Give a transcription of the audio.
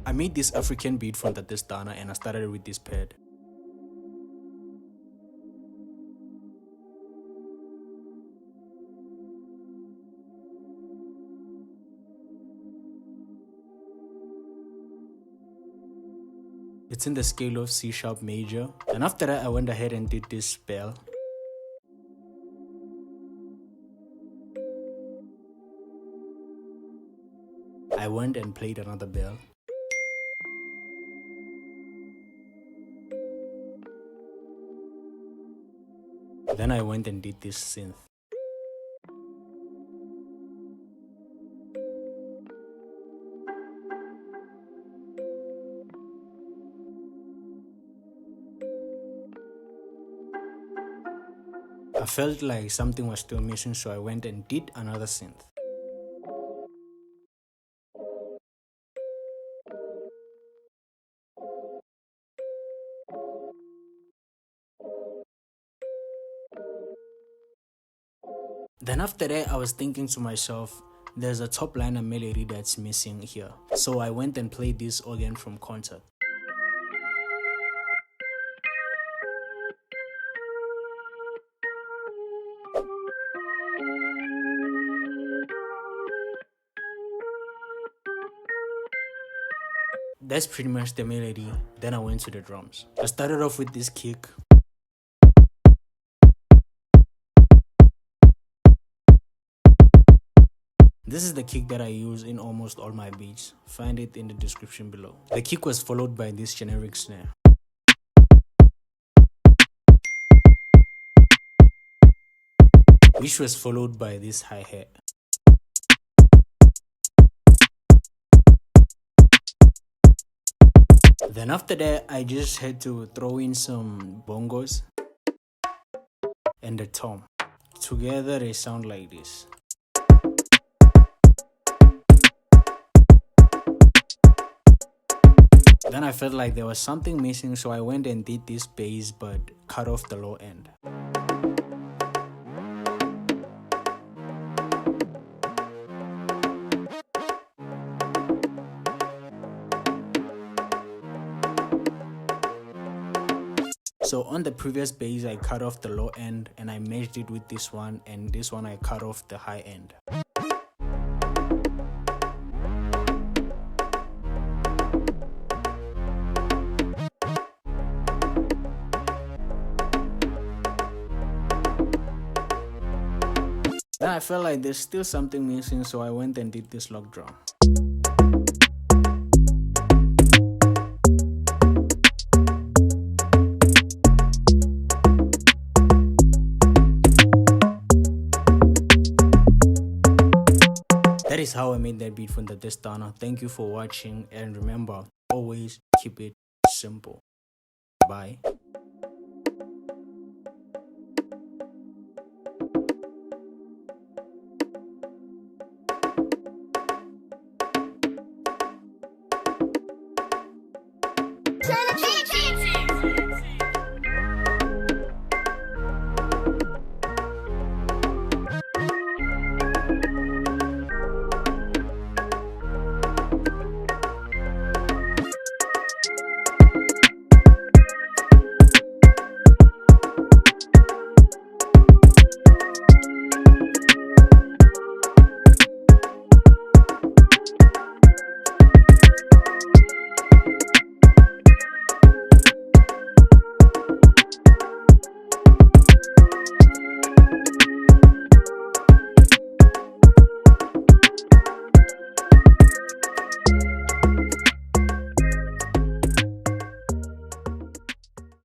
I made this African beat from Ntate Stunna and I started with this pad. It's in the scale of C# major, and after that I went ahead and did this spell. I went and played another bell. Then I went and did this synth. I felt like something was still missing, so I went and did another synth. Then after that, I was thinking to myself, there's a top liner melody that's missing here. So I went and played this organ from concert. That's pretty much the melody. Then I went to the drums. I started off with this kick. This is the kick that I use in almost all my beats. Find it in the description below. The kick was followed by this generic snare. Which was followed by this hi-hat. Then after that, I just had to throw in some bongos and the tom. Together they sound like this. Then I felt like there was something missing, so I went and did this bass but cut off the low end. So on the previous bass I cut off the low end and I merged it with this one, and this one I cut off the high end. Then I felt like there's still something missing, so I went and did this lock drum. That is how I made that beat from Ntate Stunna. Thank you for watching, and remember, always keep it simple. Bye. Trinity!